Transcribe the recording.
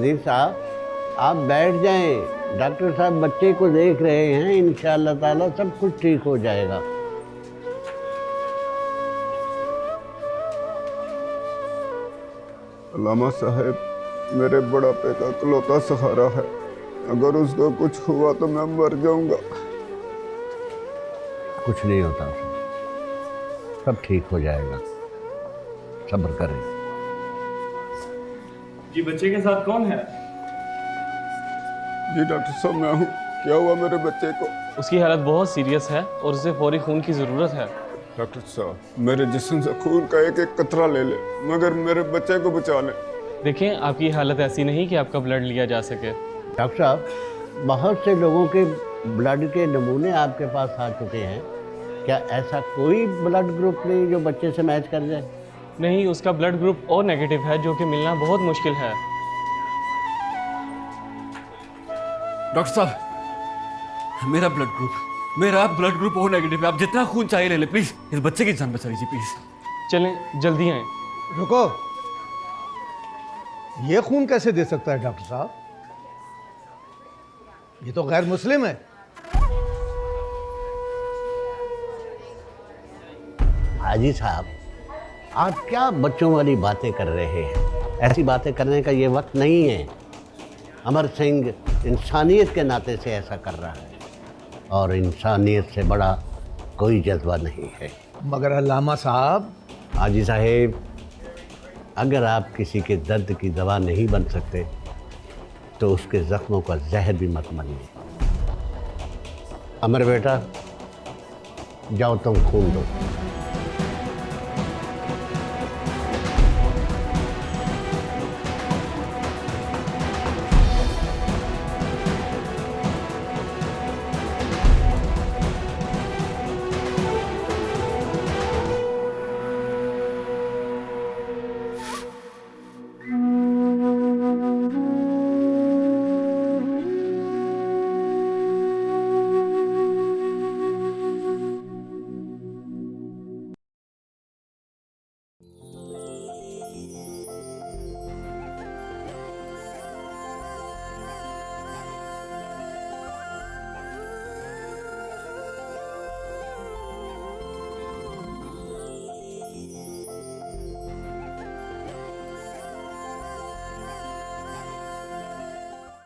हाजी साहब आप बैठ जाएं, डॉक्टर साहब बच्चे को देख रहे हैं, इंशाअल्लाह ताला सब कुछ ठीक हो जाएगा। अल्लामा साहब मेरे बुढ़ापे का इकलौता सहारा है, अगर उसको कुछ हुआ तो मैं मर जाऊंगा। कुछ नहीं होता उसे, सब ठीक हो जाएगा, सब्र करें। जी बच्चे के साथ कौन है? जी डॉक्टर साहब मैं हूँ। क्या हुआ मेरे बच्चे को? उसकी हालत बहुत सीरियस है और उसे फौरी खून की ज़रूरत है। डॉक्टर साहब मेरे जिस्म से खून का एक एक कतरा ले ले, मगर मेरे बच्चे को बचा ले। देखें आपकी हालत ऐसी नहीं कि आपका ब्लड लिया जा सके। डॉक्टर साहब बहुत से लोगों के ब्लड के नमूने आपके पास आ चुके हैं, क्या ऐसा कोई ब्लड ग्रुप नहीं जो बच्चे से मैच कर जाए? नहीं, उसका ब्लड ग्रुप ओ नेगेटिव है जो कि मिलना बहुत मुश्किल है। डॉक्टर साहब मेरा ब्लड ग्रुप ओ नेगेटिव है, आप जितना खून चाहिए ले ले प्लीज, इस बच्चे की जान बचा लीजिए प्लीज। चलें जल्दी आएँ। रुको, ये खून कैसे दे सकता है डॉक्टर साहब? ये तो गैर मुस्लिम है। हाजी साहब आप क्या बच्चों वाली बातें कर रहे हैं? ऐसी बातें करने का ये वक्त नहीं है। अमर सिंह इंसानियत के नाते से ऐसा कर रहा है और इंसानियत से बड़ा कोई जज्बा नहीं है। मगर अल्लामा साहब। हाजी साहेब अगर आप किसी के दर्द की दवा नहीं बन सकते तो उसके ज़ख्मों का जहर भी मत बनिए। अमर बेटा जाओ तुम खून दो।